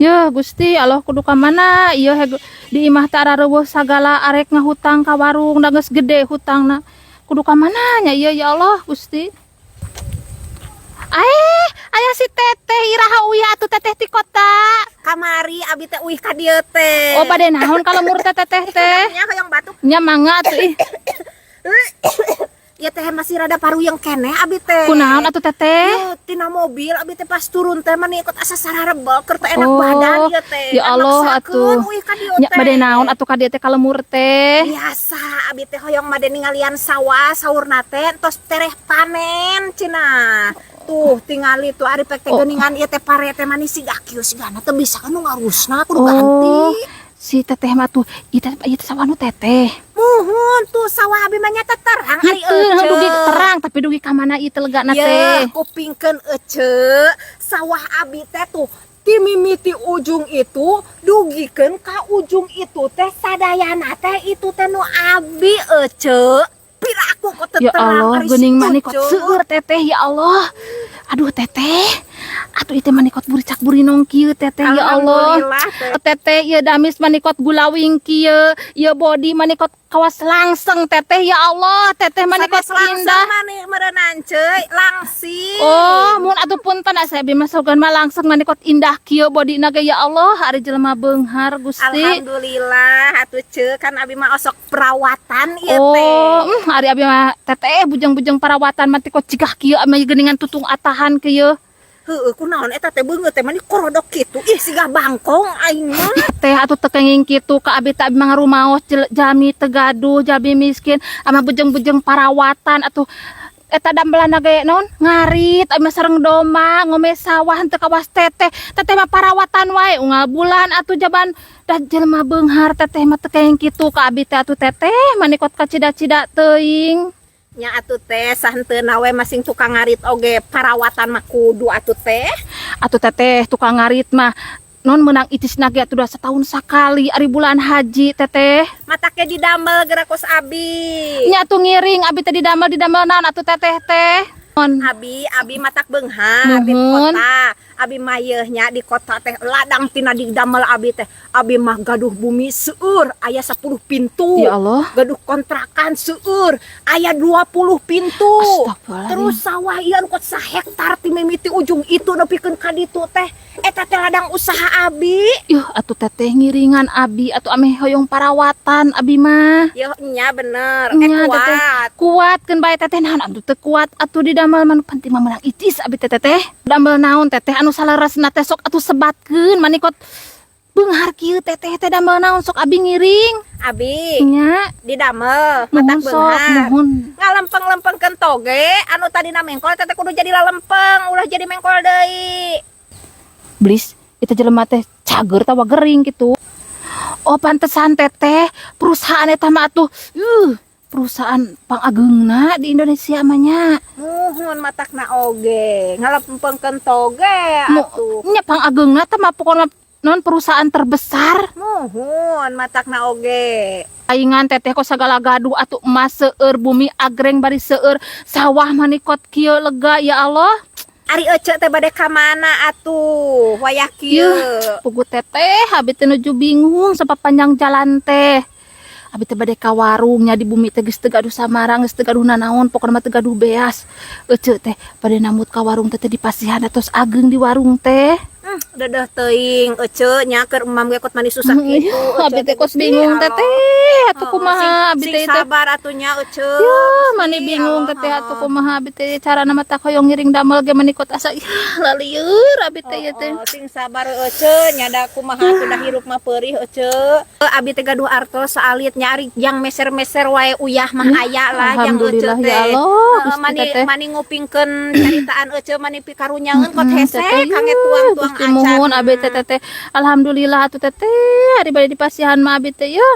Ya Gusti Allah kudu ka mana ieu di imah teh arareuweuh sagala arek ngahutang ka warung da geus gede hutangna kudu ka mana nya ieu ya Allah Gusti. Aya si teteh iraha uyah atuh teteh ti kota. Kamari abi teh uih ka dieu teh. Oh bade naon kalau mur teteh teh? Nya hoyong batuk. Nya mangga atuh ih. Ya teh masih rada paruyeng keneh abi teh. Kunaon atuh teteh? Yuh, tina mobil abi teh pas turun teh mani ikut asa sararebel keur teh enak Oh, badan ieu teh. ya Allah atuh. Uih ka dieu Nya teh. bade naon atuh ka dieu teh kalau mur teh? Biasa abi teh hoyong made ningalian sawah saurna teh tos tereh panen cenah. Tuh tingali tuh ari pek teh geuningan ieu teh pare teh mani siga kieu sigana teh bisa kan nu ngarusna kudu ganti. Si teteh mah tuh ieu teh sawah nu teteh. Muhun tuh sawah abi mah nya teh terang ari Heuh dugi terang tapi dugi ka mana ieu teh legana teh? Kupingkeun ece sawah abi teh tuh ti mimiti ujung itu dugikeun ka ujung itu teh sadayana teh itu teh nu abi ece. Piraku kok Ya Allah, ari geuning si manikot Ucup. seueur teteh ya Allah. Aduh teteh. Atuh ieu teh manikot buricak burinong kieu teteh ya Allah. Alhamdulillah, teh. Teteh ieu damis manikot gulawing kieu, ieu body manikot kawas langseng teteh ya Allah. Teteh manikot indah. Mani meureunan ceuy, langsing. Oh, mun atuh punten asa abi mah sogan mah langsung manikot indah kieu bodina ge ya Allah, ari jelema beunghar Gusti. Alhamdulillah atuh ceu kan abi mah osok perawatan ieu teh. Oh, ari abi mah teteh bujeng-bujeng perawatan mah teh kok cigah kieu ame geuningan tutung atahan kieu. Heueuh kunaon eta teh beungeut teh mani korodok kitu. Ih siga bangkong aing mah. Teh atuh teu kenging kitu ka abi teh abi mah ngarumaos jami teu gaduh, jami miskin, ama bujeng-bujeng perawatan atuh eta dambelanna ge naon ngarit abi mah sareng doma ngome sawah henteu kawas teteh mah perawatan wae unggal bulan atuh jaban dah jelema beunghar teteh mah teu kenging kitu ka abi teh atuh teteh manikot ka cida-cida teuing. Nya atuh teh sahenteuna we masing tukang ngarit oge perawatan mah kudu atuh teh. Atuh teteh tukang ngarit mah non menang itisna ge atuh 2 setahun sakali ari bulan haji teteh. Matake didamel geura kos abi. Nya atuh ngiring abi teh didamel naon atuh teteh teh. Abi matak beunghar di Nuhun. kota. Abi mayeuhnya di kota teh ladang tina didamel abi teh. Abi mah gaduh bumi seueur aya 10 pintu. Ya Allah. Gaduh kontrakan seueur aya 20 pintu. Astagfirullahaladzim. Terus sawah ieu kot 1 hektar ti mimiti ujung itu nepikeun ka ditu teh. Eta teh ladang usaha abi. Yuh atuh teteh ngiringan abi atuh ame hoyong perawatan abi mah. Yo nya bener. Nya teteh Kuat. kuat keun bae teteh naon atuh teu kuat atuh didamel manu penting mah menang itis abi teteh. Damel naon teteh anu salaresna teh sok atuh sebatkeun manikot beunghar kieu teteh teh damel naon sok abi ngiring. Abi Nya didamel matak nuhun sok beunghar. nuhun. Ngalempeng-lempengkeun toge anu tadina mengkol teteh kudu jadi lalempeng ulah jadi mengkol deui. Blis itu jelema teh cager tawa gering gitu. Oh pantesan teteh perusahaan eta mah atuh perusahaan pangageungna di Indonesia mah nya. Muhun matakna oge ngalempengkeun toge atuh. Nya pangageungna teh mah pokona non perusahaan terbesar. Muhun matakna oge. Saingan teteh kok sagala gaduh atuh emas seueur bumi agreng bari seueur sawah manikot kieu lega ya Allah. Ari ece teh bade ka mana atuh wayah kieu. Pugu teteh abi teh nuju bingung sapapanjang jalan teh. Abi teh bade ka warungnya di bumi teh geus teu gaduh samarang geus teu gaduh nanaon pokona mah teu gaduh beas. Ece teh bade namut ka warung teh di pasihan tos ageung di warung teh. Dedeh teuing ece nya keur emam ge kot mani susah kitu. Abi teh kos bingung teteh atuh kumaha abi teh sing sabar atunya ece. Ya, mani bingung teteh atuh kumaha abi teh carana mah tak hoyong ngiring damel ge mani kot asa lalieur abi teh ieu teh. Sing sabar ece nyada kumaha atuh dah hirup mah peurih ece. Abi teh gaduh artos saalit nyari yang meser-meser wae uyah mah aya lah yang ece Alhamdulillah teh. ya Allah Gusti teteh. Mani ngupingkeun caritaan ece mani pikarunyangeun kot hese kange tuang-tuang Gusti muhun abi teh teteh. Alhamdulillah atuh teteh ari bade di pasihan mah abi teh ya.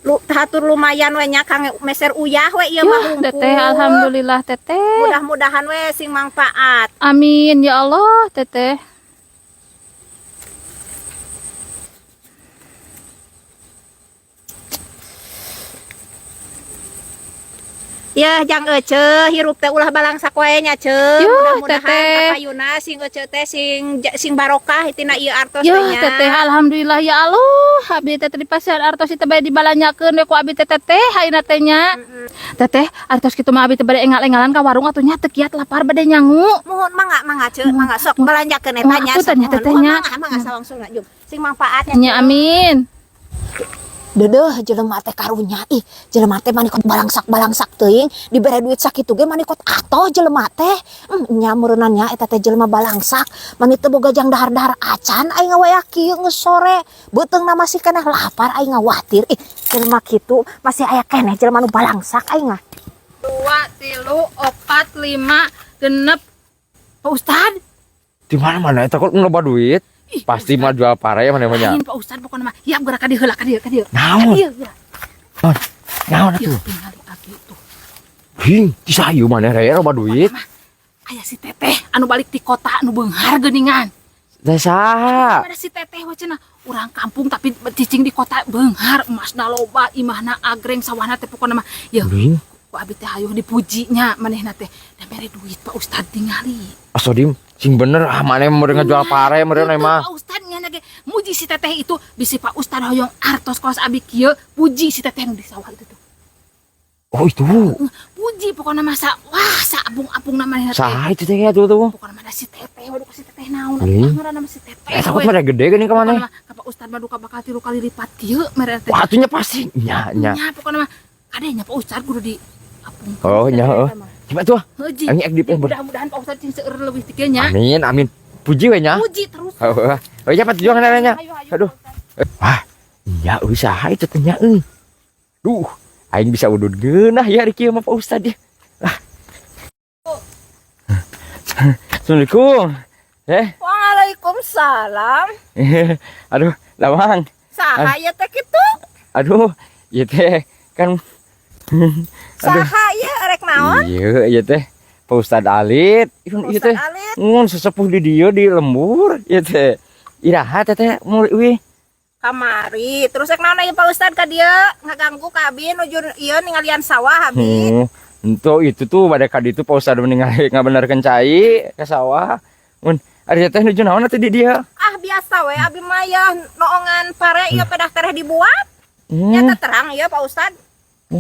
Lu hatur lumayan we nya kange meser uyah we ieu mah hungkul. Teteh alhamdulillah teteh. Mudah-mudahan we sing manfaat. Amin ya Allah teteh. Ya jang ece hirup teh ulah balangsak wae nya ce. Yuh, Mudah-mudahan teteh. kapayuna sing ece teh sing barokah tina ieu artos Ya teh nya. teteh alhamdulillah ya Allah abi teh di pasar artos itu bae dibalanyakeun we ku abi teh teteh hayeuna teh nya. Teteh artos kitu mah abi teh bade engal-engalan ka warung atuh nya teu kiat lapar bade nyangu. Mohon mangga ce mangga sok balanjakeun eta nya. Aku tanya teteh nya. Mangga sawangsulna jung. Sing manfaatnya. Nya amin. Dedeh jelema teh karunya ih jelema teh manikot balangsak teuing dibere duit sakitu ge manikot atoh jelema teh nya meureunna nya eta teh jelema balangsak mani teu boga jang dahar-dahar acan aing ngawaya kieu geus sore beuteungna masih keneh lapar aing ngawatir ih jelema kitu masih aya keneh jelema nu balangsak aing 2 3 4 5 6 Pak Ustad. Di mana eta kok loba duit? Pasti mah jual pare mana Lain banyak. Pak Ustad pokona mah ya geura ka dieu heula ka dieu. Naon? Naon Ieu atuh? tinggali abi tuh. Hing, di sayu mana raya loba duit? Aya si teteh anu balik di kota anu beunghar geuningan. Desa. Ada si teteh we cenah urang kampung tapi cicing di kota beunghar emasna loba imahna agreng sawahna teh pokona mah ya Hing, ku abi teh hayuh dipujinya manehna teh da mere duit Pak Ustad tingali. asodim sing bener mana meureun ngajual pare meureun mah. Pak Ustad nya ge muji si teteh itu bisi Pak Ustad hoyong artos kos abi kieu puji si teteh nu di sawah itu tuh. Oh itu. Puji pokona masa wah saabung-abung namanya teh. Saha itu teh ya tuh. Pokona mana si teteh waduh si teteh naon Ih. ngaranna si teteh. Takut mana gede geuning ka mana? Ka Pak Ustad mah duka bakal 3 kali lipat kieu mere teh. Wah, atunya pasti. Nya. Nya pokona mah kadenya Pak Ustad kudu di apung. Oh, nya heuh. Coba tuh. Heuji. Ang ek dipeh. Mudah-mudahan Pak Ustad cing seueur leuwih ti kieu nya. Amin. Puji we nya. Puji terus. Heuh. Oh, cepat juang nya. Ayo, Aduh. Wah, iya usaha itu tanya Duh, aing bisa udud geunah ya di kieu mah Pak Ustad ya. Assalamualaikum. Waalaikumsalam Aduh, lawang. saha ya teh kitu Aduh, ieu teh kan saha ya rek naon Ieu teh Pak Ustad Alit. Ieu teh Ustad Alit ngun sesepuh di dieu di lembur ieu teh. Iraha teh mulai kamari terus rek naon ieu Pak Ustad ka dieu ngaganggu ka abi nuju ieu ningalian sawah abi itu tuh pada kadi itu Pak Ustad meninggal ngabenerkeun cai ke sawah. Mun ari teh nuju naon atuh di dia? ah biasa we abi mah ya noongan pare ieu pedah tereh dibuat nyata terang ieu Pak Ustad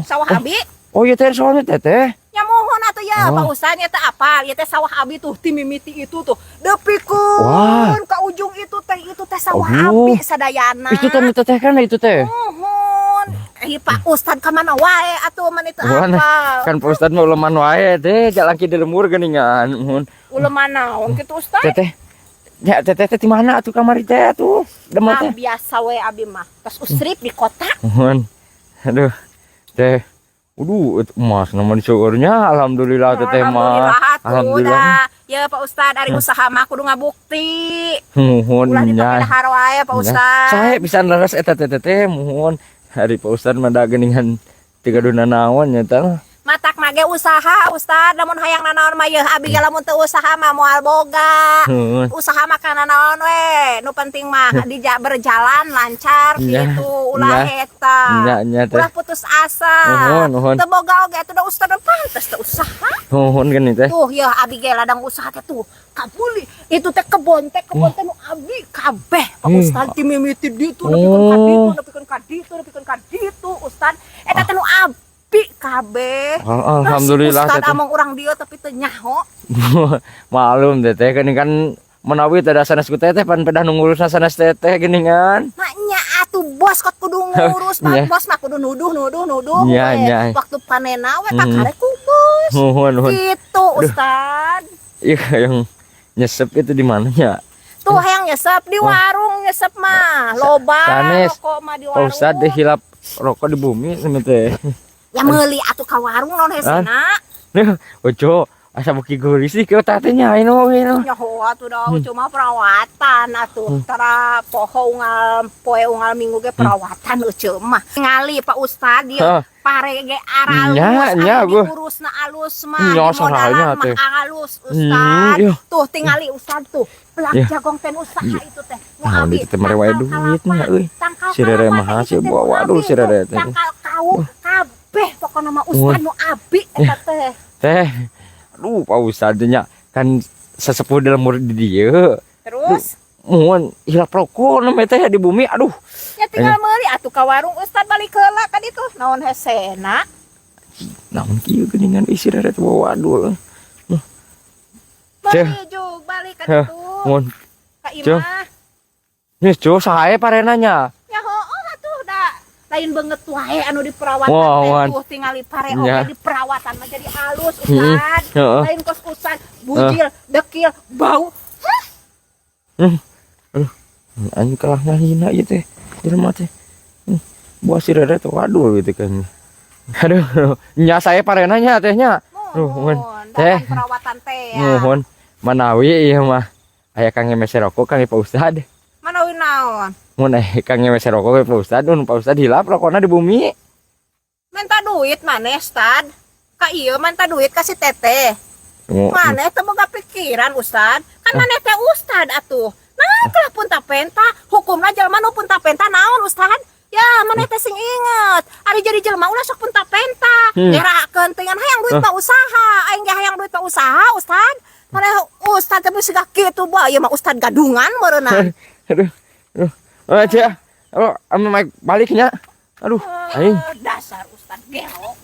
sawah abi Oh iya teh soalnya teh. nya mohon atuh ya Oh. Pak Ustad nyata apal ieu teh sawah abi tuh ti mimiti itu tuh Wah. depikeun ka ujung itu teh sawah Aduh. abi sadayana Itu teh kan itu teh. mohon Pak Ustad ka mana wae atuh man itu Wah, apal Kan Pak Ustad mau leman wae teh jalan ki di lembur geuningan. Mun uleman naon kitu Ustad teh. Ya teh di mana atuh kamari teh atuh? Demot ah teh. biasa we abi mah tos usrip di kota Mun. Aduh. Teh. Waduh, itu emas nama disyukurnya alhamdulillah teh mah. Alhamdulillah. Ya Pak Ustad ari usaha mah kudu ngabukti. Muhun Ulah dipake nya. dahar wae Pak Ustad. Sae pisan leres eta teh muhun. Hari Pak Ustad mah da geuningan tiga duna naon nya tah. Matak mage usaha Ustad lamun hayang nanaon mah yeuh abi ge lamun teu usaha mah moal boga. Heeh. Usaha mah kana naon we. Nu penting mah berjalan lancar Nya, gitu ulah nya. eta. Nya teh. Ulah putus asa. Nuhun. Teu boga oge atuh da Ustad pantes teu usaha. Nuhun geuning teh. Tuh ya abi ge ladang usaha teh tuh kabuli itu teh kebon teh nu abi kabeh Pak Ustad ti mimiti ditu nepikeun ka ditu Ustad eta teh nu abi kabeh. Alhamdulillah Ustad teh. among urang dieu tapi teu nyaho. Malum teh geuning kan menawi teh sanes ku teh pan pedah nungurusna sanes teh geuningan. Mak nya atuh bos kot kudu ngurus Nya. bos mah kudu nuduh Nya, we. nya. Waktu panena we kakare ku bos. Nuhun. Gitu Ustad. Iya yang nyesep itu di mananya? Tuh hayang nyesep di warung nyesep mah loba Sanes. rokok mah di Pak warung. Ustad deh hilap rokok di bumi sama teh. Ya meuli atuh ka warung naon hesena. Nih, ojo asa beki geulis sih keu tatenya anu we no. Nyaho atuh da cuma perawatan atuh. Tara poe unggal minggu ge perawatan euceum mah. Ngali Pak Ustad Hah. dia pare ge aralus. Nya, gua. Urusna alus mah. Nya, Di sahalnya modalan teh. mah alus Ustad. iya. Tuh tingali Ustad tuh. Pelak Iya. jagong ten usaha itu teh. Nah, di teh mere wae duitnya euy. Tangkal Si Rere kalapan mah teh hasil itu teh bawa nu waduh abi si Rere tuh. teh. Tangkal kau kabeh pokoknya mah Ustad nu abi eta teh. Teh. Aduh, Pak Ustad nya kan sesepuh dalam murid dia. Terus Mohon hilap rokok namanya teh di bumi. Aduh. ya tinggal meuli atuh ka warung Ustad balik heula ka ditu. Naon hesena? Namun kieu geuningan isi reret bawa wadul. Ceh. Meuli jug balik ka Heh, ditu. Mohon. Ka Ceh. imah. Nih, coba sae parenanya. Ya heueuh atuh da. Lain banget wae anu di perawatan Wah, teh wan. tuh tingali pare Ya. oge di perawatan mah jadi halus Heeh. Ustad. Heeh. Lain kos Ustad bujil, dekil, bau. Anjing kalah ngahina ieu teh. Jelema teh. Buah si reret waduh gitu kan. Aduh, nya saya parenanya tehnya. Mohon, Teh. dalam perawatan teh ya. Mohon manawi ieu mah. Aya Kang ngemese rokok Kang Pak Ustad. Manawi naon? Mun Kang ngemese rokok Pak Ustad, mun Pak Ustad hilap rokokna di bumi. Minta duit maneh, Ustad. Ka ieu minta duit ka si Teteh. Oh, Maneh teu boga pikiran, Ustad. Kan maneh teh Ustad atuh. Nah, kelah punta penta, hukumna jalma nu punta penta naon, Ustad? Ya, maneh teh sing inget. Ari jadi jalma ulah sok punta penta. Ngerakeun teh hayang duit mah usaha. Aing ge hayang duit mah usaha, Ustad. Maneh Ustad teh geus kitu bae, mah Ustad gadungan meureunna. Aduh. Aduh. Aja. Halo, ame baliknya. Aduh, aing. Dasar Ustad gelo.